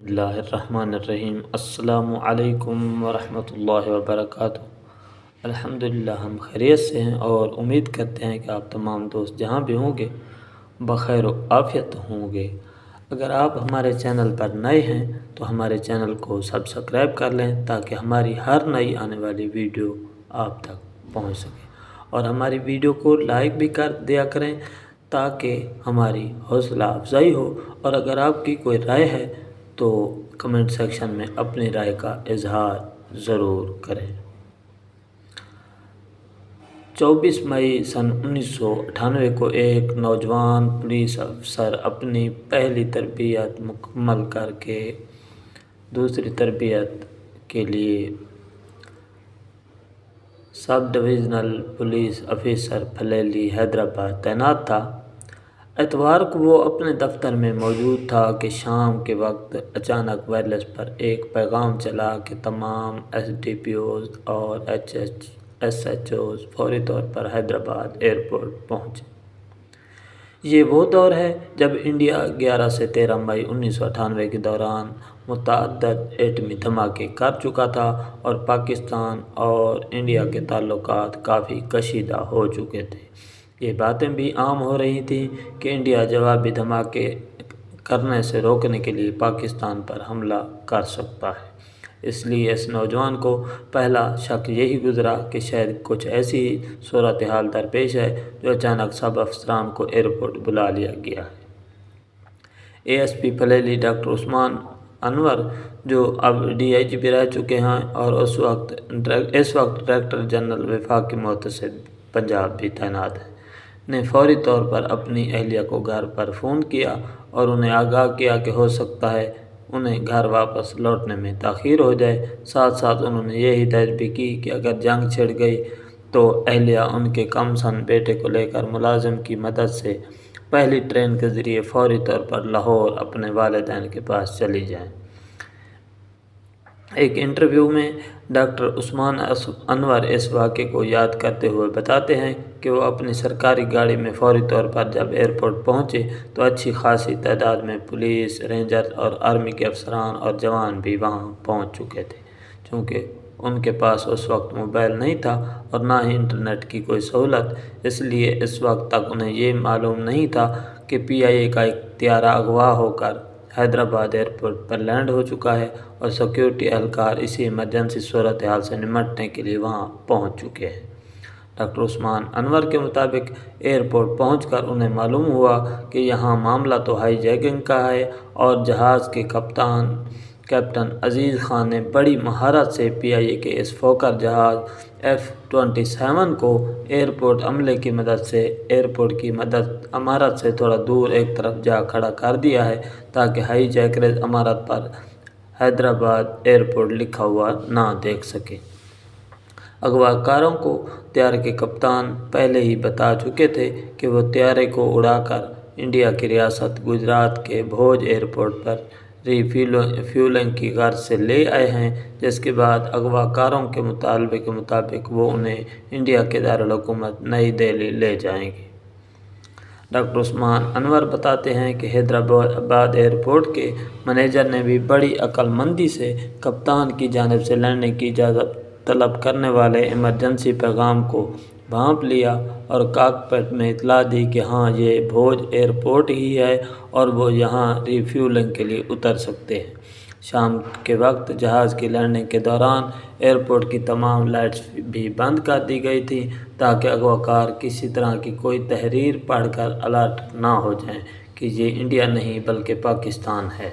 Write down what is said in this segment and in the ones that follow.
اللہ الرحمن الرحیم۔ السلام علیکم ورحمۃ اللہ وبرکاتہ۔ الحمدللہ ہم خیریت سے ہیں اور امید کرتے ہیں کہ آپ تمام دوست جہاں بھی ہوں گے بخیر و عافیت ہوں گے۔ اگر آپ ہمارے چینل پر نئے ہیں تو ہمارے چینل کو سبسکرائب کر لیں تاکہ ہماری ہر نئی آنے والی ویڈیو آپ تک پہنچ سکے، اور ہماری ویڈیو کو لائک بھی کر دیا کریں تاکہ ہماری حوصلہ افزائی ہو، اور اگر آپ کی کوئی رائے ہے تو کمنٹ سیکشن میں اپنی رائے کا اظہار ضرور کریں۔ 24 مئی سن 1998 کو ایک نوجوان پولیس افسر اپنی پہلی تربیت مکمل کر کے دوسری تربیت کے لیے سب divisional police officer Phuleli Hyderabad تعینات تھا۔ اتوار کو وہ اپنے دفتر میں موجود تھا کہ شام کے وقت اچانک وائرلیس پر ایک پیغام چلا کہ تمام ایس ڈی پی اوز اور ایس ایچ اوز فوری طور پر حیدرآباد ایئرپورٹ پہنچیں۔ یہ وہ دور ہے جب انڈیا 11 سے 13 مئی 1998 کے دوران متعدد ایٹمی دھماکے کر چکا تھا اور پاکستان اور انڈیا کے تعلقات کافی کشیدہ ہو چکے تھے۔ یہ باتیں بھی عام ہو رہی تھیں کہ انڈیا جوابی دھماکے کرنے سے روکنے کے لیے پاکستان پر حملہ کر سکتا ہے۔ اس لیے اس نوجوان کو پہلا شک یہی گزرا کہ شاید کچھ ایسی صورتحال درپیش ہے جو اچانک سب افسران کو ایئرپورٹ بلا لیا گیا ہے۔ اے ایس پی پھلیلی ڈاکٹر عثمان انور، جو اب ڈی آئی جی پی رہ چکے ہیں اور اس وقت ڈائریکٹر جنرل وفاقی محتسب پنجاب بھی تعینات ہیں، نے فوری طور پر اپنی اہلیہ کو گھر پر فون کیا اور انہیں آگاہ کیا کہ ہو سکتا ہے انہیں گھر واپس لوٹنے میں تاخیر ہو جائے۔ ساتھ ساتھ انہوں نے یہ ہدایت بھی کی کہ اگر جنگ چھڑ گئی تو اہلیہ ان کے کم سن بیٹے کو لے کر ملازم کی مدد سے پہلی ٹرین کے ذریعے فوری طور پر لاہور اپنے والدین کے پاس چلی جائیں۔ ایک انٹرویو میں ڈاکٹر عثمان انور اس واقعے کو یاد کرتے ہوئے بتاتے ہیں کہ وہ اپنی سرکاری گاڑی میں فوری طور پر جب ایئرپورٹ پہنچے تو اچھی خاصی تعداد میں پولیس، رینجر اور آرمی کے افسران اور جوان بھی وہاں پہنچ چکے تھے۔ چونکہ ان کے پاس اس وقت موبائل نہیں تھا اور نہ ہی انٹرنیٹ کی کوئی سہولت، اس لیے اس وقت تک انہیں یہ معلوم نہیں تھا کہ پی آئی اے کا ایک طیارہ اغوا ہو کر حیدرآباد ایئرپورٹ پر لینڈ ہو چکا ہے اور سیکیورٹی اہلکار اسی ایمرجنسی صورتحال سے نمٹنے کے لیے وہاں پہنچ چکے ہیں۔ ڈاکٹر عثمان انور کے مطابق ایئرپورٹ پہنچ کر انہیں معلوم ہوا کہ یہاں معاملہ تو ہائی جیکنگ کا ہے اور جہاز کے کیپٹن عزیز خان نے بڑی مہارت سے پی آئی اے کے اس فوکر جہاز F-27 کو ایئرپورٹ عملے کی مدد سے ایئرپورٹ کی عمارت سے تھوڑا دور ایک طرف جا کھڑا کر دیا ہے تاکہ ہائی جیکرز عمارت پر حیدرآباد ایئرپورٹ لکھا ہوا نہ دیکھ سکے۔ اغوا کاروں کو طیارے کے کپتان پہلے ہی بتا چکے تھے کہ وہ طیارے کو اڑا کر انڈیا کی ریاست گجرات کے بھوج ایئرپورٹ پر ری فیولنگ کی غرض سے لے آئے ہیں، جس کے بعد اغوا کاروں کے مطالبے کے مطابق وہ انہیں انڈیا کے دارالحکومت نئی دہلی لے جائیں گے۔ ڈاکٹر عثمان انور بتاتے ہیں کہ حیدرآباد ایئرپورٹ کے مینیجر نے بھی بڑی عقل مندی سے کپتان کی جانب سے لینڈنگ کی اجازت طلب کرنے والے ایمرجنسی پیغام کو بھانپ لیا اور کاکپٹ میں اطلاع دی کہ ہاں یہ بھوج ایئرپورٹ ہی ہے اور وہ یہاں ری فیولنگ کے لیے اتر سکتے ہیں۔ شام کے وقت جہاز کی لینڈنگ کے دوران ایئرپورٹ کی تمام لائٹس بھی بند کر دی گئی تھیں تاکہ اغوا کار کسی طرح کی کوئی تحریر پڑھ کر الرٹ نہ ہو جائیں کہ یہ انڈیا نہیں بلکہ پاکستان ہے۔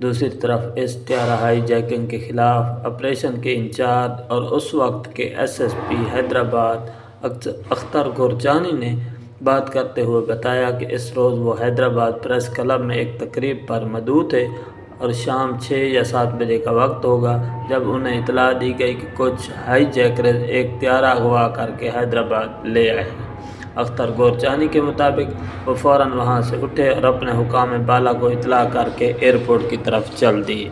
دوسری طرف اس طیارہ ہائی جیکنگ کے خلاف آپریشن کے انچارج اور اس وقت کے S S P Hyderabad Akhtar Gorchani نے بات کرتے ہوئے بتایا کہ اس روز وہ حیدرآباد پریس کلب میں ایک تقریب پر مدعو تھے اور شام 6 یا 7 بجے کا وقت ہوگا جب انہیں اطلاع دی گئی کہ کچھ ہائی جیکرز ایک طیارہ اغوا کر کے حیدرآباد لے آئے ہیں۔ اختر گورجانی کے مطابق وہ فوراً وہاں سے اٹھے اور اپنے حکام بالا کو اطلاع کر کے ایئرپورٹ کی طرف چل دیے۔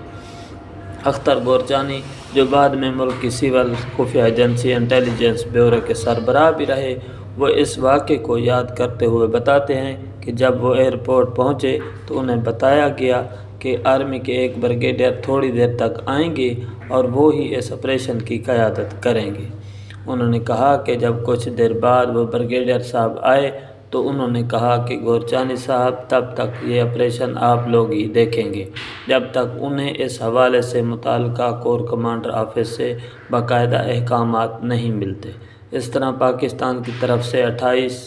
اختر گورجانی، جو بعد میں ملک کی سول خفیہ ایجنسی انٹیلیجنس بیورو کے سربراہ بھی رہے، وہ اس واقعے کو یاد کرتے ہوئے بتاتے ہیں کہ جب وہ ایئرپورٹ پہنچے تو انہیں بتایا گیا کہ آرمی کے ایک بریگیڈیئر تھوڑی دیر تک آئیں گے اور وہ ہی اس آپریشن کی قیادت کریں گے۔ انہوں نے کہا کہ جب کچھ دیر بعد وہ بریگیڈیئر صاحب آئے تو انہوں نے کہا کہ گورچانی صاحب تب تک یہ آپریشن آپ لوگ ہی دیکھیں گے جب تک انہیں اس حوالے سے متعلقہ کور کمانڈر آفس سے باقاعدہ احکامات نہیں ملتے۔ اس طرح پاکستان کی طرف سے 28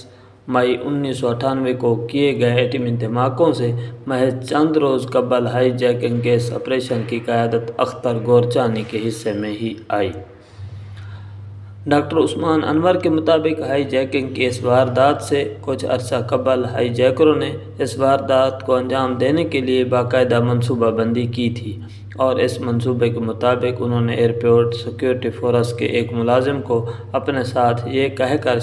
مئی 1998 کو کیے گئے ایٹمی دھماکوں سے محض چند روز قبل ہائی جیکنگ کے اس آپریشن کی قیادت اختر گورچانی کے حصے میں ہی آئی۔ ڈاکٹر عثمان انور کے مطابق ہائی جیکنگ کی اس واردات سے کچھ عرصہ قبل ہائی جیکروں نے اس واردات کو انجام دینے کے لیے باقاعدہ منصوبہ بندی کی تھی اور اس منصوبے کے مطابق انہوں نے ایئرپورٹ سیکیورٹی فورس کے ایک ملازم کو اپنے ساتھ یہ کہہ کر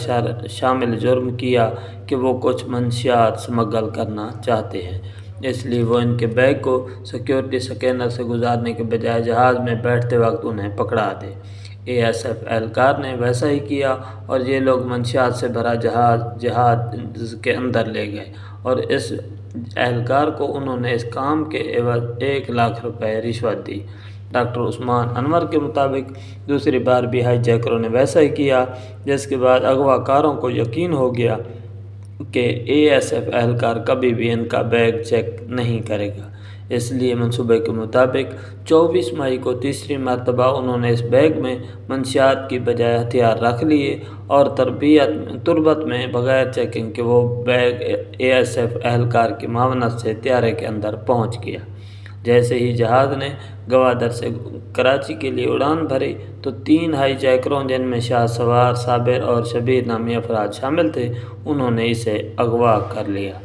شامل جرم کیا کہ وہ کچھ منشیات اسمگل کرنا چاہتے ہیں، اس لیے وہ ان کے بیگ کو سیکیورٹی سکینر سے گزارنے کے بجائے جہاز میں بیٹھتے وقت انہیں پکڑا دے۔ ASF اہلکار نے ویسا ہی کیا اور یہ لوگ منشیات سے بھرا جہاز کے اندر لے گئے اور اس اہلکار کو انہوں نے اس کام کے عوض 1 لاکھ روپے رشوت دی۔ ڈاکٹر عثمان انور کے مطابق دوسری بار بھی ہائی جیکروں نے ویسا ہی کیا، جس کے بعد اغوا کاروں کو یقین ہو گیا کہ ASF اہلکار کبھی بھی ان کا بیگ چیک نہیں کرے گا، اس لیے منصوبے کے مطابق 24 مئی کو تیسری مرتبہ انہوں نے اس بیگ میں منشیات کی بجائے ہتھیار رکھ لیے اور تربت میں بغیر چیکنگ کے وہ بیگ ASF اہلکار کی معاونت سے طیارے کے اندر پہنچ گیا۔ جیسے ہی جہاز نے گوادر سے کراچی کے لیے اڑان بھری تو 3 ہائی جیکروں، جن میں شاہ سوار، صابر اور شبیر نامی افراد شامل تھے، انہوں نے اسے اغوا کر لیا۔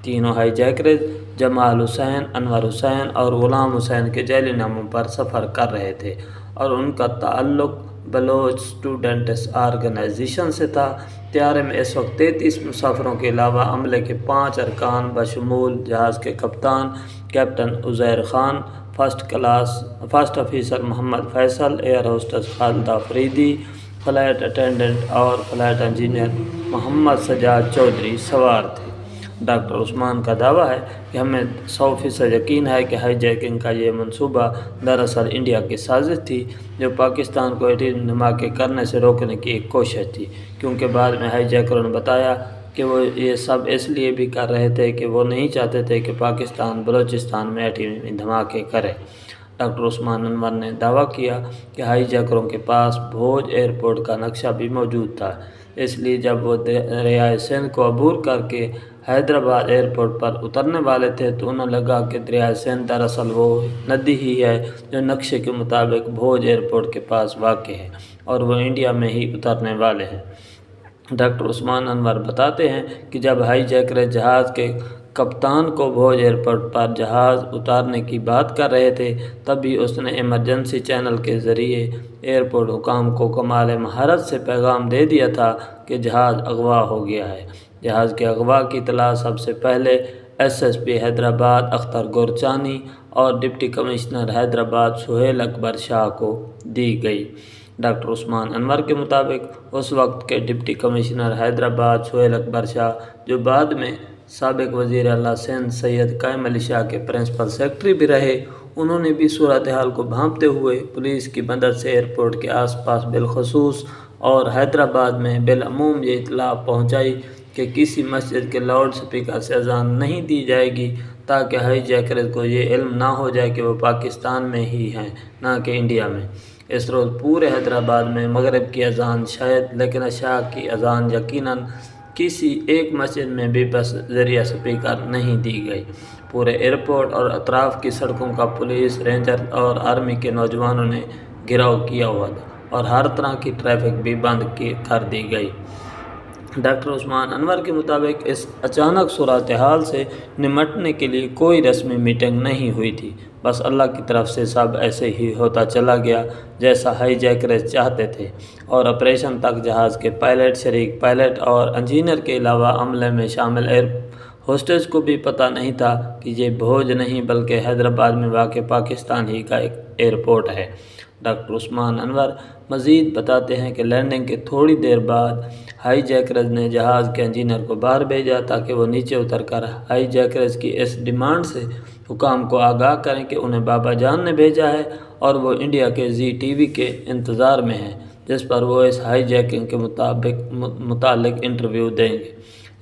تینوں ہائی جیکرز جمال حسین، انور حسین اور غلام حسین کے ذیلی ناموں پر سفر کر رہے تھے اور ان کا تعلق بلوچ اسٹوڈنٹس آرگنائزیشن سے تھا۔ طیارے میں اس وقت 33 مسافروں کے علاوہ عملے کے 5 ارکان بشمول جہاز کے کپتان captain Uzair Khan, first officer Muhammad Faisal, air hostess Khalida Faridi, flight attendant اور فلائٹ انجینئر محمد سجاد چودھری سوار تھے۔ ڈاکٹر عثمان کا دعویٰ ہے کہ ہمیں 100% یقین ہے کہ ہائی جیکنگ کا یہ منصوبہ دراصل انڈیا کی سازش تھی، جو پاکستان کو ایٹمی دھماکے کرنے سے روکنے کی ایک کوشش تھی، کیونکہ بعد میں ہائی جیکروں نے بتایا کہ وہ یہ سب اس لیے بھی کر رہے تھے کہ وہ نہیں چاہتے تھے کہ پاکستان بلوچستان میں ایٹمی دھماکے کرے۔ ڈاکٹر عثمان انور نے دعویٰ کیا کہ ہائی جیکروں کے پاس بھوج ایئرپورٹ کا نقشہ بھی موجود تھا، اس لیے جب وہ دریائے سندھ کو عبور کر کے حیدرآباد ایئرپورٹ پر اترنے والے تھے تو انہیں لگا کہ دریائے سندھ دراصل وہ ندی ہی ہے جو نقشے کے مطابق بھوج ایئرپورٹ کے پاس واقع ہے اور وہ انڈیا میں ہی اترنے والے ہیں۔ ڈاکٹر عثمان انور بتاتے ہیں کہ جب ہائی جیکر جہاز کے کپتان کو بھوج ایئرپورٹ پر جہاز اتارنے کی بات کر رہے تھے، تبھی اس نے ایمرجنسی چینل کے ذریعے ایئرپورٹ حکام کو کمال مہارت سے پیغام دے دیا تھا کہ جہاز اغوا ہو گیا ہے۔ جہاز کے اغوا کی اطلاع سب سے پہلے SSP حیدرآباد اختر گورچانی اور ڈپٹی کمشنر حیدرآباد سہیل اکبر شاہ کو دی گئی۔ ڈاکٹر عثمان انور کے مطابق اس وقت کے ڈپٹی کمشنر حیدرآباد سہیل اکبر شاہ، جو بعد میں سابق وزیر اعلیٰ سندھ سید قائم علی شاہ کے پرنسپل سیکرٹری بھی رہے، انہوں نے بھی صورتحال کو بھانپتے ہوئے پولیس کی مدد سے ایئرپورٹ کے آس پاس بالخصوص اور حیدرآباد میں بالعموم یہ اطلاع پہنچائی کہ کسی مسجد کے لاؤڈ سپیکر سے اذان نہیں دی جائے گی تاکہ ہائی جیکرز کو یہ علم نہ ہو جائے کہ وہ پاکستان میں ہی ہیں نہ کہ انڈیا میں۔ اس روز پورے حیدرآباد میں مغرب کی اذان شاید لیکن عشاء کی اذان یقیناً کسی ایک مسجد میں بھی بس ذریعہ سپیکر نہیں دی گئی۔ پورے ایئرپورٹ اور اطراف کی سڑکوں کا پولیس، رینجر اور آرمی کے نوجوانوں نے گھیراؤ کیا ہوا تھا اور ہر طرح کی ٹریفک بھی بند کر دی گئی۔ ڈاکٹر عثمان انور کے مطابق اس اچانک صورتحال سے نمٹنے کے لیے کوئی رسمی میٹنگ نہیں ہوئی تھی، بس اللہ کی طرف سے سب ایسے ہی ہوتا چلا گیا جیسا ہائی جیکرز چاہتے تھے، اور آپریشن تک جہاز کے پائلٹ، شریک پائلٹ اور انجینئر کے علاوہ عملے میں شامل ایئر ہوسٹس کو بھی پتہ نہیں تھا کہ یہ بھوج نہیں بلکہ حیدرآباد میں واقع پاکستان ہی کا ایک ایئرپورٹ ہے۔ ڈاکٹر عثمان انور مزید بتاتے ہیں کہ لینڈنگ کے تھوڑی دیر بعد ہائی جیکرز نے جہاز کے انجینئر کو باہر بھیجا تاکہ وہ نیچے اتر کر ہائی جیکرز کی اس ڈیمانڈ سے حکام کو آگاہ کریں کہ انہیں بابا جان نے بھیجا ہے اور وہ انڈیا کے زی ٹی وی کے انتظار میں ہیں، جس پر وہ اس ہائی جیکنگ کے متعلق انٹرویو دیں گے۔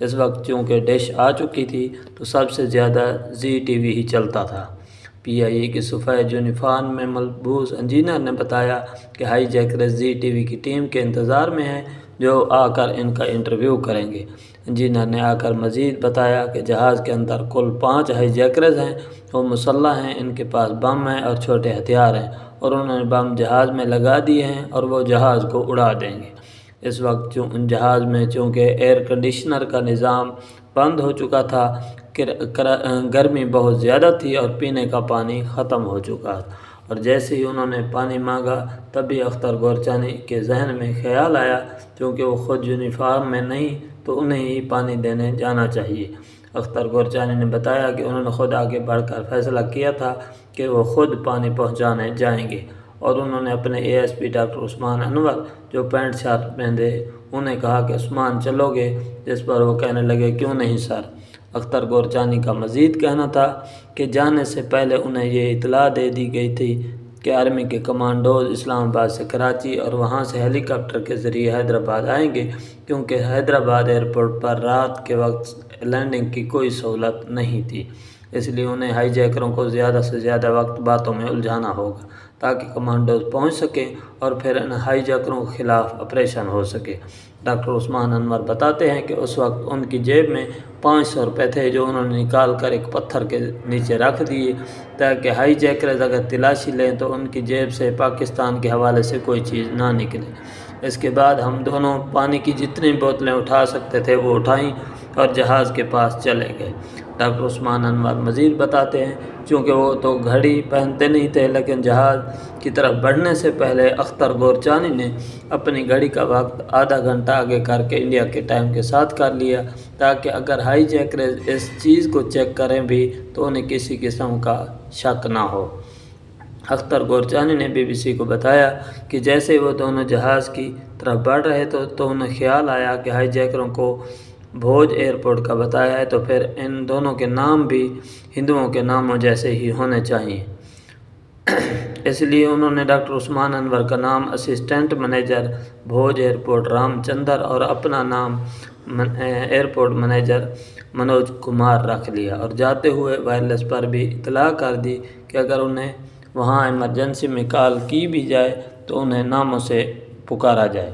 اس وقت چونکہ ڈش آ چکی تھی تو سب سے زیادہ زی ٹی وی ہی چلتا تھا۔ پی آئی اے کی سفید یونیفارم میں ملبوس انجینئر نے بتایا کہ ہائی جیکرز زی ٹی وی کی ٹیم کے انتظار میں ہیں جو آ کر ان کا انٹرویو کریں گے۔ انجینئر نے آ کر مزید بتایا کہ جہاز کے اندر کل 5 ہائی جیکرز ہیں، وہ مسلح ہیں، ان کے پاس بم ہیں اور چھوٹے ہتھیار ہیں، اور انہوں نے بم جہاز میں لگا دیے ہیں اور وہ جہاز کو اڑا دیں گے۔ اس وقت جہاز میں چونکہ ایئر کنڈیشنر کا نظام بند ہو چکا تھا، گرمی بہت زیادہ تھی اور پینے کا پانی ختم ہو چکا تھا، اور جیسے ہی انہوں نے پانی مانگا تبھی اختر گورچانی کے ذہن میں خیال آیا چونکہ وہ خود یونیفارم میں نہیں تو انہیں ہی پانی دینے جانا چاہیے۔ اختر گورچانی نے بتایا کہ انہوں نے خود آگے بڑھ کر فیصلہ کیا تھا کہ وہ خود پانی پہنچانے جائیں گے، اور انہوں نے اپنے اے ایس پی ڈاکٹر عثمان انور جو پینٹ شرٹ پہنے انہیں کہا کہ عثمان چلو گے، جس پر وہ کہنے لگے کیوں نہیں سر۔ اختر گورچانی کا مزید کہنا تھا کہ جانے سے پہلے انہیں یہ اطلاع دے دی گئی تھی کہ آرمی کے کمانڈوز اسلام آباد سے کراچی اور وہاں سے ہیلی کاپٹر کے ذریعے حیدرآباد آئیں گے، کیونکہ حیدرآباد ایئرپورٹ پر رات کے وقت لینڈنگ کی کوئی سہولت نہیں تھی، اس لیے انہیں ہائی جیکروں کو زیادہ سے زیادہ وقت باتوں میں الجھانا ہوگا تاکہ کمانڈوز پہنچ سکیں اور پھر ان ہائی جیکروں کے خلاف آپریشن ہو سکے۔ ڈاکٹر عثمان انور بتاتے ہیں کہ اس وقت ان کی جیب میں 500 روپے تھے جو انہوں نے نکال کر ایک پتھر کے نیچے رکھ دیے تاکہ ہائی جیکرز اگر تلاشی لیں تو ان کی جیب سے پاکستان کے حوالے سے کوئی چیز نہ نکلے۔ اس کے بعد ہم دونوں پانی کی جتنی بوتلیں اٹھا سکتے تھے وہ اٹھائیں اور جہاز کے پاس چلے گئے۔ ڈاکٹر عثمان انور مزید بتاتے ہیں چونکہ وہ تو گھڑی پہنتے نہیں تھے، لیکن جہاز کی طرف بڑھنے سے پہلے اختر گورچانی نے اپنی گھڑی کا وقت آدھا گھنٹہ آگے کر کے انڈیا کے ٹائم کے ساتھ کر لیا تاکہ اگر ہائی جیکرز اس چیز کو چیک کریں بھی تو انہیں کسی قسم کا شک نہ ہو۔ اختر گورچانی نے بی بی سی کو بتایا کہ جیسے وہ دونوں جہاز کی طرف بڑھ رہے تو انہیں خیال آیا کہ ہائی جیکروں کو بھوج ایئرپورٹ کا بتایا ہے تو پھر ان دونوں کے نام بھی ہندوؤں کے ناموں جیسے ہی ہونے چاہیے، اس لیے انہوں نے ڈاکٹر عثمان انور کا نام اسسٹنٹ منیجر بھوج ایئرپورٹ رام چندر اور اپنا نام ایئرپورٹ منیجر منوج کمار رکھ لیا، اور جاتے ہوئے وائرلیس پر بھی اطلاع کر دی کہ اگر انہیں وہاں ایمرجنسی میں کال کی بھی جائے تو انہیں ناموں سے پکارا جائے۔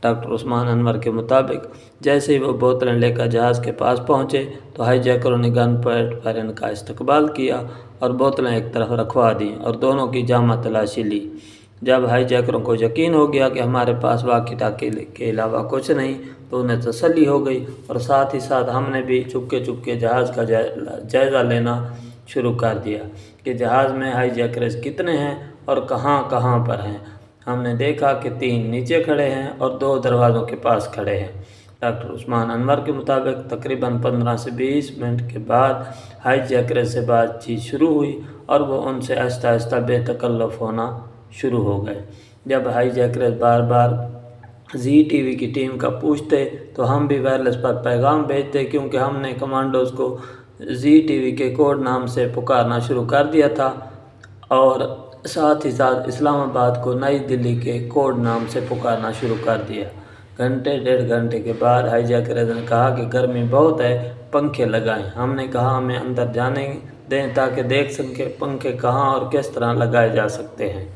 ڈاکٹر عثمان انور کے مطابق جیسے ہی وہ بوتلیں لے کر جہاز کے پاس پہنچے تو ہائی جیکروں نے گن پوائنٹ پر ان کا استقبال کیا اور بوتلیں ایک طرف رکھوا دیں اور دونوں کی جامع تلاشی لی۔ جب ہائی جیکروں کو یقین ہو گیا کہ ہمارے پاس واقعی ٹاکی کے علاوہ کچھ نہیں تو انہیں تسلی ہو گئی، اور ساتھ ہی ساتھ ہم نے بھی چپکے جہاز کا جائزہ لینا شروع کر دیا کہ جہاز میں ہائی جیکرز کتنے ہیں اور کہاں کہاں پر ہیں۔ ہم نے دیکھا کہ 3 نیچے کھڑے ہیں اور 2 دروازوں کے پاس کھڑے ہیں۔ ڈاکٹر عثمان انور کے مطابق تقریباً 15 سے 20 منٹ کے بعد ہائی جیکرز سے بات چیت شروع ہوئی اور وہ ان سے آہستہ آہستہ بے تکلف ہونا شروع ہو گئے۔ جب ہائی جیکرز بار بار زی ٹی وی کی ٹیم کا پوچھتے تو ہم بھی وائرلیس پر پیغام بھیجتے، کیونکہ ہم نے کمانڈوز کو زی ٹی وی کے کوڈ نام سے پکارنا شروع کر دیا تھا اور ساتھ ہی ساتھ اسلام آباد کو نئی دلی کے کوڈ نام سے پکارنا شروع کر دیا۔ گھنٹے 1.5 گھنٹے کے بعد ہائی جیکرز نے کہا کہ گرمی بہت ہے، پنکھے لگائیں۔ ہم نے کہا ہمیں اندر جانے دیں تاکہ دیکھ سکیں پنکھے کہاں اور کس طرح لگائے جا سکتے ہیں۔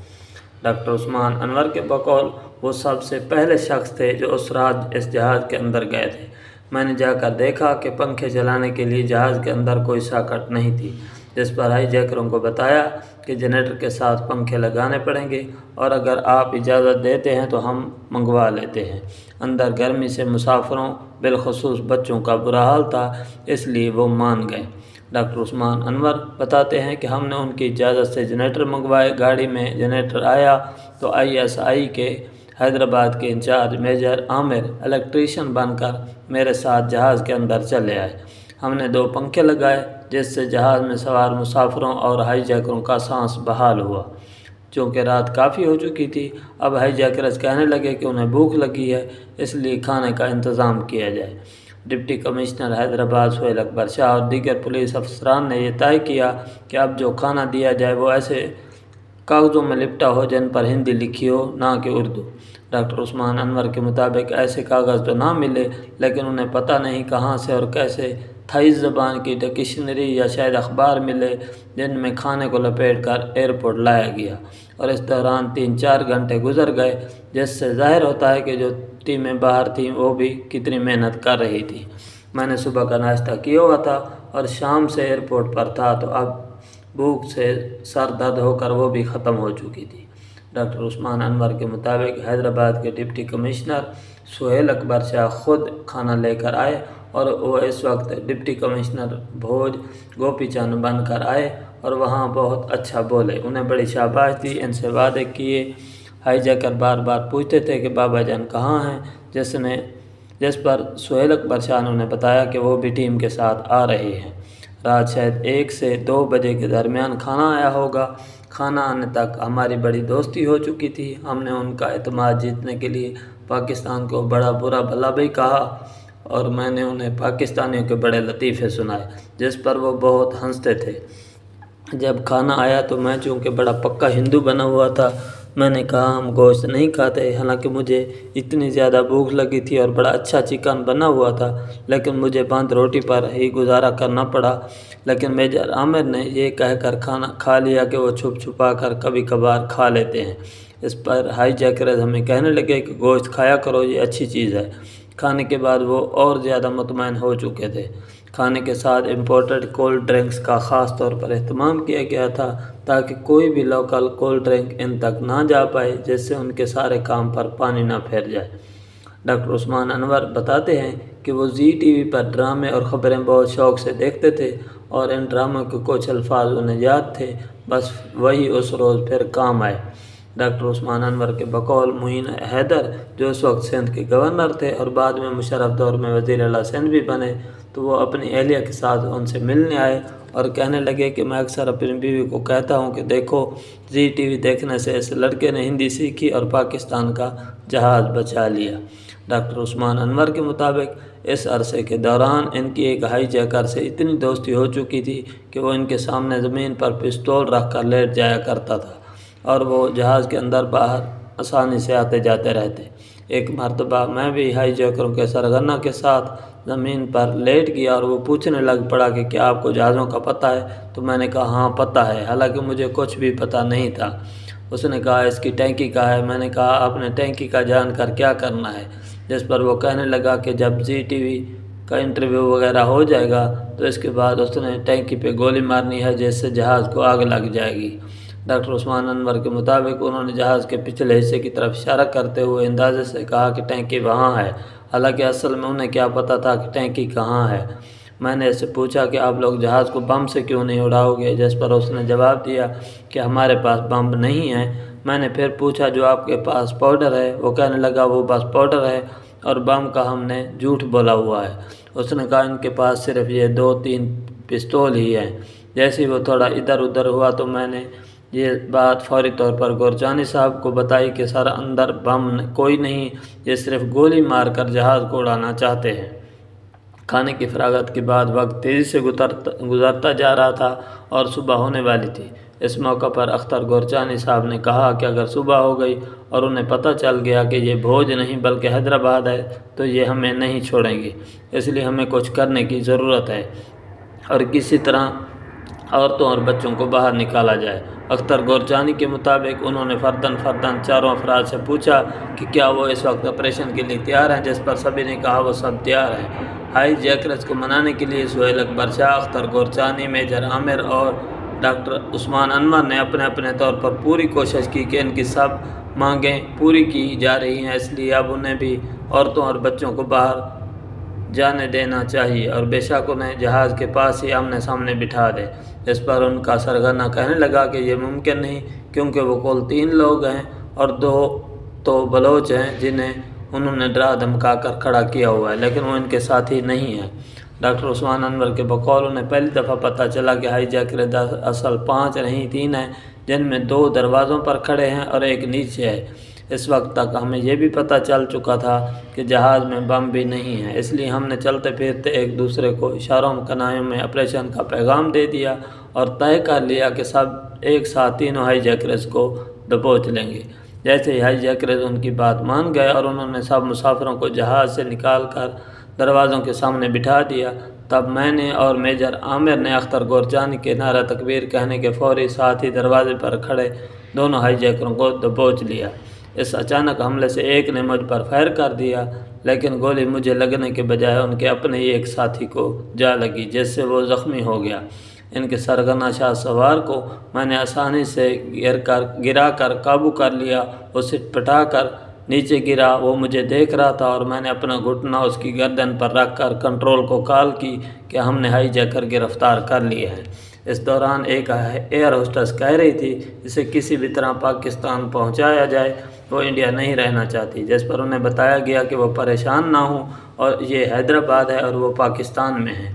ڈاکٹر عثمان انور کے بقول وہ سب سے پہلے شخص تھے جو اس رات اس جہاز کے اندر گئے تھے۔ میں نے جا کر دیکھا کہ پنکھے چلانے کے لیے جہاز کے اندر کوئی ساکٹ نہیں تھی، جس پر ہائی جیکروں کو بتایا کہ جنریٹر کے ساتھ پنکھے لگانے پڑیں گے اور اگر آپ اجازت دیتے ہیں تو ہم منگوا لیتے ہیں۔ اندر گرمی سے مسافروں بالخصوص بچوں کا برا حال تھا، اس لیے وہ مان گئے۔ ڈاکٹر عثمان انور بتاتے ہیں کہ ہم نے ان کی اجازت سے جنریٹر منگوائے۔ گاڑی میں جنریٹر آیا تو آئی ایس آئی کے حیدرآباد کے انچارج میجر عامر الیکٹریشین بن کر میرے ساتھ جہاز کے اندر چلے آئے۔ ہم نے 2 پنکھے لگائے جس سے جہاز میں سوار مسافروں اور ہائی جیکروں کا سانس بحال ہوا۔ چونکہ رات کافی ہو چکی تھی، اب ہائی جیکرز کہنے لگے کہ انہیں بھوک لگی ہے، اس لیے کھانے کا انتظام کیا جائے۔ ڈپٹی کمشنر حیدرآباد سہیل اکبر شاہ اور دیگر پولیس افسران نے یہ طے کیا کہ اب جو کھانا دیا جائے وہ ایسے کاغذوں میں لپٹا ہو جن پر ہندی لکھی ہو، نہ کہ اردو۔ ڈاکٹر عثمان انور کے مطابق ایسے کاغذ تو نہ ملے، لیکن انہیں پتہ نہیں کہاں سے اور کیسے تھائی زبان کی ڈکشنری یا شاید اخبار ملے جن میں کھانے کو لپیٹ کر ایئرپورٹ لایا گیا، اور اس دوران 3-4 گھنٹے گزر گئے، جس سے ظاہر ہوتا ہے کہ جو ٹیمیں باہر تھیں وہ بھی کتنی محنت کر رہی تھیں۔ میں نے صبح کا ناشتہ کیا ہوا تھا اور شام سے ایئرپورٹ پر تھا، تو اب بھوک سے سر درد ہو کر وہ بھی ختم ہو چکی تھی۔ ڈاکٹر عثمان انور کے مطابق حیدرآباد کے ڈپٹی کمشنر سہیل اکبر شاہ خود کھانا لے کر آئے، اور وہ اس وقت ڈپٹی کمشنر بھوج گوپی چند بن کر آئے اور وہاں بہت اچھا بولے، انہیں بڑی شاباش دی، ان سے وعدے کیے۔ ہائی جیکر بار بار پوچھتے تھے کہ بابا جان کہاں ہیں، جس پر سہیل اکبر شاہ نے انہیں بتایا کہ وہ بھی ٹیم کے ساتھ آ رہے ہیں۔ رات شاید 1 سے 2 بجے کے درمیان کھانا آیا ہوگا۔ کھانا آنے تک ہماری بڑی دوستی ہو چکی تھی۔ ہم نے ان کا اعتماد جیتنے کے لیے پاکستان کو بڑا برا بھلا بھی کہا، اور میں نے انہیں پاکستانیوں کے بڑے لطیفے سنائے، جس پر وہ بہت ہنستے تھے۔ جب کھانا آیا تو میں چونکہ بڑا پکا ہندو بنا ہوا تھا، میں نے کہا ہم گوشت نہیں کھاتے، حالانکہ مجھے اتنی زیادہ بھوک لگی تھی اور بڑا اچھا چکن بنا ہوا تھا، لیکن مجھے بند روٹی پر ہی گزارا کرنا پڑا۔ لیکن میجر عامر نے یہ کہہ کر کھانا کھا لیا کہ وہ چھپ چھپا کر کبھی کبھار کھا لیتے ہیں۔ اس پر ہائی جیکرز ہمیں کہنے لگے کہ گوشت کھایا کرو، یہ اچھی چیز ہے۔ کھانے کے بعد وہ اور زیادہ مطمئن ہو چکے تھے۔ کھانے کے ساتھ امپورٹڈ کولڈ ڈرنکس کا خاص طور پر اہتمام کیا گیا تھا تاکہ کوئی بھی لوکل کولڈ ڈرنک ان تک نہ جا پائے، جس سے ان کے سارے کام پر پانی نہ پھیر جائے۔ ڈاکٹر عثمان انور بتاتے ہیں کہ وہ زی ٹی وی پر ڈرامے اور خبریں بہت شوق سے دیکھتے تھے، اور ان ڈراموں کے کچھ الفاظ انہیں یاد تھے، بس وہی اس روز پھر کام آئے۔ ڈاکٹر عثمان انور کے بقول معین حیدر، جو اس وقت سندھ کے گورنر تھے اور بعد میں مشرف دور میں وزیر اعلیٰ سندھ بھی بنے، تو وہ اپنی اہلیہ کے ساتھ ان سے ملنے آئے اور کہنے لگے کہ میں اکثر اپنی بیوی کو کہتا ہوں کہ دیکھو، زی ٹی وی دیکھنے سے اس لڑکے نے ہندی سیکھی اور پاکستان کا جہاز بچا لیا۔ ڈاکٹر عثمان انور کے مطابق اس عرصے کے دوران ان کی ایک ہائی جیکر سے اتنی دوستی ہو چکی تھی کہ وہ ان کے سامنے زمین پر پستول رکھ کر لیٹ جایا کرتا تھا، اور وہ جہاز کے اندر باہر آسانی سے آتے جاتے رہتے۔ ایک مرتبہ میں بھی ہائی جیکروں کے سرغنہ کے ساتھ زمین پر لیٹ گیا اور وہ پوچھنے لگ پڑا کہ کیا آپ کو جہازوں کا پتہ ہے؟ تو میں نے کہا ہاں پتہ ہے، حالانکہ مجھے کچھ بھی پتہ نہیں تھا۔ اس نے کہا اس کی ٹینکی کا ہے۔ میں نے کہا آپ نے ٹینکی کا جان کر کیا کرنا ہے؟ جس پر وہ کہنے لگا کہ جب زی ٹی وی کا انٹرویو وغیرہ ہو جائے گا تو اس کے بعد اس نے ٹینکی پہ گولی مارنی ہے، جس سے جہاز کو آگ لگ جائے گی۔ ڈاکٹر عثمان انور کے مطابق انہوں نے جہاز کے پچھلے حصے کی طرف اشارہ کرتے ہوئے اندازے سے کہا کہ ٹینکی وہاں ہے، حالانکہ اصل میں انہیں کیا پتہ تھا کہ ٹینکی کہاں ہے۔ میں نے اس سے پوچھا کہ آپ لوگ جہاز کو بم سے کیوں نہیں اڑاؤ گے، جس پر اس نے جواب دیا کہ ہمارے پاس بم نہیں ہے۔ میں نے پھر پوچھا جو آپ کے پاس پاؤڈر ہے؟ وہ کہنے لگا وہ بس پاؤڈر ہے، اور بم کا ہم نے جھوٹ بولا ہوا ہے۔ اس نے کہا ان کے پاس صرف یہ 2-3 پستول ہی ہیں۔ جیسے ہی وہ تھوڑا ادھر ادھر ہوا تو میں نے یہ بات فوری طور پر گورجانی صاحب کو بتائی کہ سر اندر بم کوئی نہیں، یہ صرف گولی مار کر جہاز کو اڑانا چاہتے ہیں۔ کھانے کی فراغت کے بعد وقت تیزی سے گزرتا جا رہا تھا اور صبح ہونے والی تھی۔ اس موقع پر اختر گورجانی صاحب نے کہا کہ اگر صبح ہو گئی اور انہیں پتہ چل گیا کہ یہ بھوج نہیں بلکہ حیدرآباد ہے تو یہ ہمیں نہیں چھوڑیں گے، اس لیے ہمیں کچھ کرنے کی ضرورت ہے اور کسی طرح عورتوں اور بچوں کو باہر نکالا جائے۔ اختر گورجانی کے مطابق انہوں نے فرداً چاروں افراد سے پوچھا کہ کیا وہ اس وقت آپریشن کے لیے تیار ہیں، جس پر سبھی نے کہا وہ سب تیار ہیں۔ ہائی جیکرز کو منانے کے لیے سہیل اکبر شاہ، اختر گورجانی، میجر عامر اور ڈاکٹر عثمان انور نے اپنے اپنے طور پر پوری کوشش کی کہ ان کی سب مانگیں پوری کی جا رہی ہیں، اس لیے اب انہیں بھی عورتوں اور بچوں کو باہر جانے دینا چاہیے اور بے شک انہیں جہاز کے پاس ہی آمنے سامنے بٹھا دے۔ اس پر ان کا سرغنہ کہنے لگا کہ یہ ممکن نہیں، کیونکہ وہ کل 3 لوگ ہیں اور 2 تو بلوچ ہیں جنہیں انہوں نے ڈرا دھمکا کر کھڑا کیا ہوا ہے، لیکن وہ ان کے ساتھی نہیں ہیں۔ ڈاکٹر عثمان انور کے بقول انہیں پہلی دفعہ پتہ چلا کہ ہائی جیکر اصل 5 نہیں 3 ہیں، جن میں 2 دروازوں پر کھڑے ہیں اور ایک نیچے ہے۔ اس وقت تک ہمیں یہ بھی پتہ چل چکا تھا کہ جہاز میں بم بھی نہیں ہے، اس لیے ہم نے چلتے پھرتے ایک دوسرے کو اشاروں کنایوں میں آپریشن کا پیغام دے دیا اور طے کر لیا کہ سب ایک ساتھ تینوں ہائی جیکرز کو دبوچ لیں گے۔ جیسے ہی ہائی جیکرز ان کی بات مان گئے اور انہوں نے سب مسافروں کو جہاز سے نکال کر دروازوں کے سامنے بٹھا دیا، تب میں نے اور میجر عامر نے اختر گورچانی کے نعرہ تکبیر کہنے کے فوری ساتھ ہی دروازے پر کھڑے دونوں ہائی جیکروں کو دبوچ لیا۔ اس اچانک حملے سے ایک نے مجھ پر فائر کر دیا، لیکن گولی مجھے لگنے کے بجائے ان کے اپنے ہی ایک ساتھی کو جا لگی، جس سے وہ زخمی ہو گیا۔ ان کے سرغنہ شاہ سوار کو میں نے آسانی سے گرا کر قابو کر لیا۔ وہ سٹ پٹا کر نیچے گرا، وہ مجھے دیکھ رہا تھا اور میں نے اپنا گھٹنا اس کی گردن پر رکھ کر کنٹرول کو کال کی کہ ہم نے ہائی جیکر گرفتار کر لیے ہیں۔ اس دوران ایک ایئر ہوسٹس کہہ رہی تھی اسے کسی بھی طرح پاکستان پہنچایا جائے، وہ انڈیا نہیں رہنا چاہتی، جس پر انہیں بتایا گیا کہ وہ پریشان نہ ہوں اور یہ حیدرآباد ہے اور وہ پاکستان میں ہے۔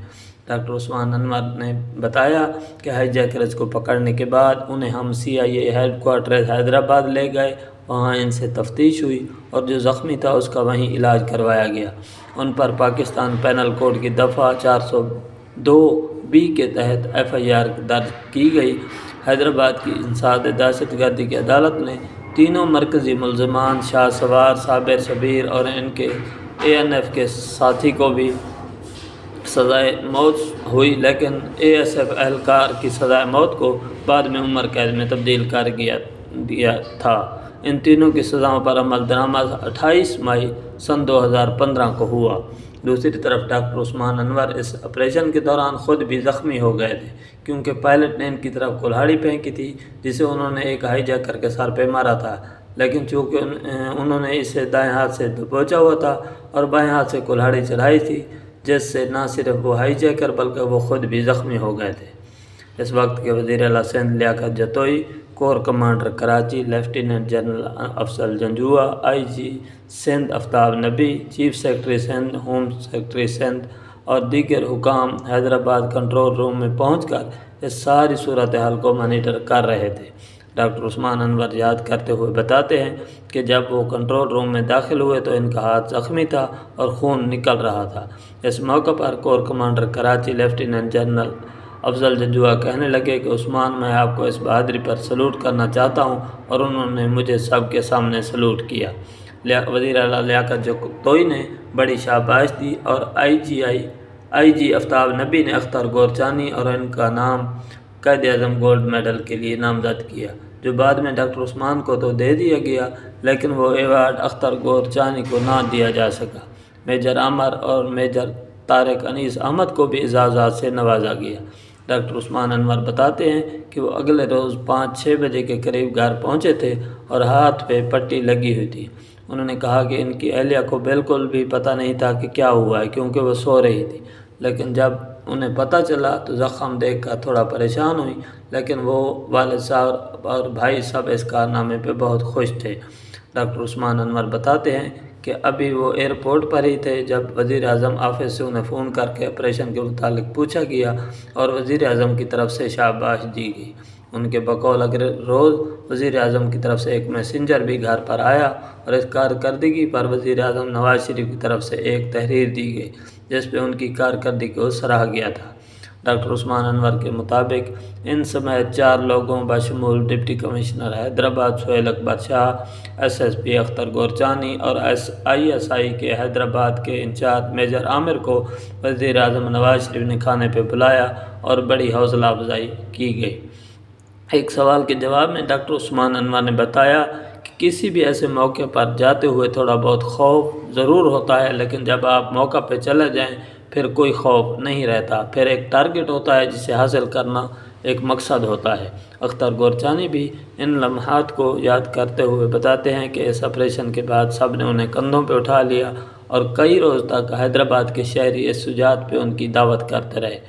ڈاکٹر عثمان انور نے بتایا کہ ہائی جیکرز کو پکڑنے کے بعد انہیں ہم CIA ہیڈ کوارٹر حیدرآباد لے گئے، وہاں ان سے تفتیش ہوئی اور جو زخمی تھا اس کا وہیں علاج کروایا گیا۔ ان پر پاکستان پینل کوڈ کی دفعہ 402B کے تحت FIR درج کی گئی۔ حیدرآباد کی انسداد دہشت گردی کی عدالت نے تینوں مرکزی ملزمان شاہ سوار، صابر شبیر اور ان کے ANF کے ساتھی کو بھی سزائے موت ہوئی، لیکن ASF اہلکار کی سزائے موت کو بعد میں عمر قید میں تبدیل کر دیا تھا۔ ان تینوں کی سزاؤں پر عمل درآمد 28 مئی سن 2015 کو ہوا۔ دوسری طرف ڈاکٹر عثمان انور اس آپریشن کے دوران خود بھی زخمی ہو گئے تھے، کیونکہ پائلٹ نے ان کی طرف کلہاڑی پھینکی تھی جسے انہوں نے ایک ہائی جیکر کے سر پہ مارا تھا، لیکن چونکہ انہوں نے اسے دائیں ہاتھ سے دبوچا ہوا تھا اور بائیں ہاتھ سے کلہاڑی چلائی تھی، جس سے نہ صرف وہ ہائی جیکر بلکہ وہ خود بھی زخمی ہو گئے تھے۔ اس وقت کے وزیر اعلیٰ Sindh Liaquat Jatoi, corps commander Karachi lieutenant general Afzal Janjua, IG Sindh Aftab Nabi, chief secretary Sindh, home secretary Sindh اور دیگر حکام حیدرآباد کنٹرول روم میں پہنچ کر اس ساری صورتحال کو مانیٹر کر رہے تھے۔ ڈاکٹر عثمان انور یاد کرتے ہوئے بتاتے ہیں کہ جب وہ کنٹرول روم میں داخل ہوئے تو ان کا ہاتھ زخمی تھا اور خون نکل رہا تھا۔ اس موقع پر corps commander Karachi lieutenant general Afzal Janjua کہنے لگے کہ عثمان، میں آپ کو اس بہادری پر سلوٹ کرنا چاہتا ہوں، اور انہوں نے مجھے سب کے سامنے سلوٹ کیا۔ وزیر اعلیٰ لیاقت جتوئی نے بڑی شاباش دی اور IG آفتاب نبی نے اختر گورچانی اور ان کا نام قائد اعظم گولڈ میڈل کے لیے نامزد کیا، جو بعد میں ڈاکٹر عثمان کو تو دے دیا گیا، لیکن وہ ایوارڈ اختر گورچانی کو نہ دیا جا سکا۔ میجر عامر اور میجر طارق انیس احمد کو بھی اعزازات سے نوازا گیا۔ ڈاکٹر عثمان انور بتاتے ہیں کہ وہ اگلے روز 5-6 بجے کے قریب گھر پہنچے تھے اور ہاتھ پہ پٹی لگی ہوئی تھی۔ انہوں نے کہا کہ ان کی اہلیہ کو بالکل بھی پتہ نہیں تھا کہ کیا ہوا ہے، کیونکہ وہ سو رہی تھی، لیکن جب انہیں پتہ چلا تو زخم دیکھ کر تھوڑا پریشان ہوئی، لیکن وہ والد صاحب اور بھائی سب اس کارنامے پہ بہت خوش تھے۔ ڈاکٹر عثمان انور بتاتے ہیں کہ ابھی وہ ایئرپورٹ پر ہی تھے جب وزیر اعظم آفس سے انہیں فون کر کے آپریشن کے متعلق پوچھا گیا اور وزیر اعظم کی طرف سے شاباش دی گئی۔ ان کے بقول اگلے روز وزیر اعظم کی طرف سے ایک میسنجر بھی گھر پر آیا اور اس کارکردگی پر وزیر اعظم نواز شریف کی طرف سے ایک تحریر دی گئی جس پہ ان کی کارکردگی کو سراہا گیا تھا۔ ڈاکٹر عثمان انور کے مطابق ان سمیت 4 لوگوں بشمول ڈپٹی کمشنر حیدرآباد سہیل اکبر شاہ، SSP اختر گورچانی اور ISI کے حیدرآباد کے انچارج میجر عامر کو وزیر اعظم نواز شریف نے کھانے پہ بلایا اور بڑی حوصلہ افزائی کی گئی۔ ایک سوال کے جواب میں ڈاکٹر عثمان انور نے بتایا کہ کسی بھی ایسے موقع پر جاتے ہوئے تھوڑا بہت خوف ضرور ہوتا ہے، لیکن جب آپ موقع پہ چلے جائیں پھر کوئی خوف نہیں رہتا، پھر ایک ٹارگٹ ہوتا ہے جسے حاصل کرنا ایک مقصد ہوتا ہے۔ اختر گورچانی بھی ان لمحات کو یاد کرتے ہوئے بتاتے ہیں کہ اس آپریشن کے بعد سب نے انہیں کندھوں پہ اٹھا لیا اور کئی روز تک حیدرآباد کے شہری اس شجاعت پہ ان کی دعوت کرتے رہے۔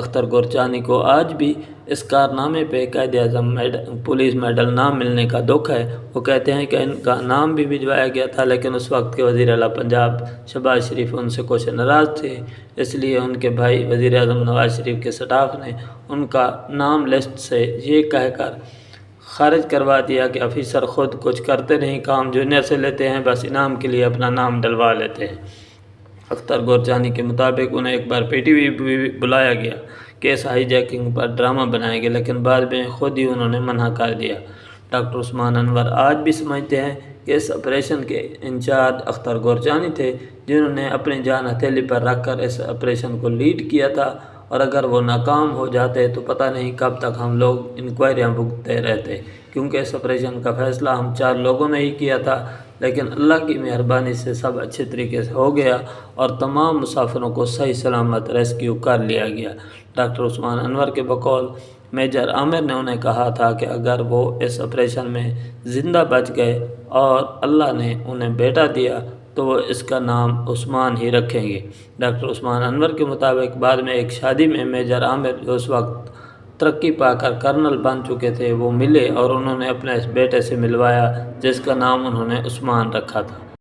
اختر گورچانی کو آج بھی اس کارنامے پہ قائد اعظم پولیس میڈل نہ ملنے کا دکھ ہے۔ وہ کہتے ہیں کہ ان کا نام بھی بھجوایا گیا تھا، لیکن اس وقت کے وزیر اعلیٰ پنجاب شہباز شریف ان سے کچھ ناراض تھے، اس لیے ان کے بھائی وزیر اعظم نواز شریف کے سٹاف نے ان کا نام لسٹ سے یہ کہہ کر خارج کروا دیا کہ آفیسر خود کچھ کرتے نہیں، کام جونیئر سے لیتے ہیں، بس انعام کے لیے اپنا نام ڈلوا لیتے ہیں۔ اختر گورچانی کے مطابق انہیں ایک بار پی ٹی وی بھی بلایا گیا، کیس ہائی جیکنگ پر ڈرامہ بنائے گئے، لیکن بعد میں خود ہی انہوں نے منع کر دیا۔ ڈاکٹر عثمان انور آج بھی سمجھتے ہیں کہ اس آپریشن کے انچارج اختر گورچانی تھے، جنہوں نے اپنی جان ہتھیلی پر رکھ کر اس آپریشن کو لیڈ کیا تھا، اور اگر وہ ناکام ہو جاتے تو پتہ نہیں کب تک ہم لوگ انکوائریاں بھگتتے رہتے، کیونکہ اس آپریشن کا فیصلہ ہم 4 لوگوں نے ہی کیا تھا، لیکن اللہ کی مہربانی سے سب اچھے طریقے سے ہو گیا اور تمام مسافروں کو صحیح سلامت ریسکیو کر لیا گیا۔ ڈاکٹر عثمان انور کے بقول میجر عامر نے انہیں کہا تھا کہ اگر وہ اس آپریشن میں زندہ بچ گئے اور اللہ نے انہیں بیٹا دیا تو وہ اس کا نام عثمان ہی رکھیں گے۔ ڈاکٹر عثمان انور کے مطابق بعد میں ایک شادی میں میجر عامر، جو اس وقت ترقی پا کر کرنل بن چکے تھے، وہ ملے اور انہوں نے اپنے اس بیٹے سے ملوایا، جس کا نام انہوں نے عثمان رکھا تھا۔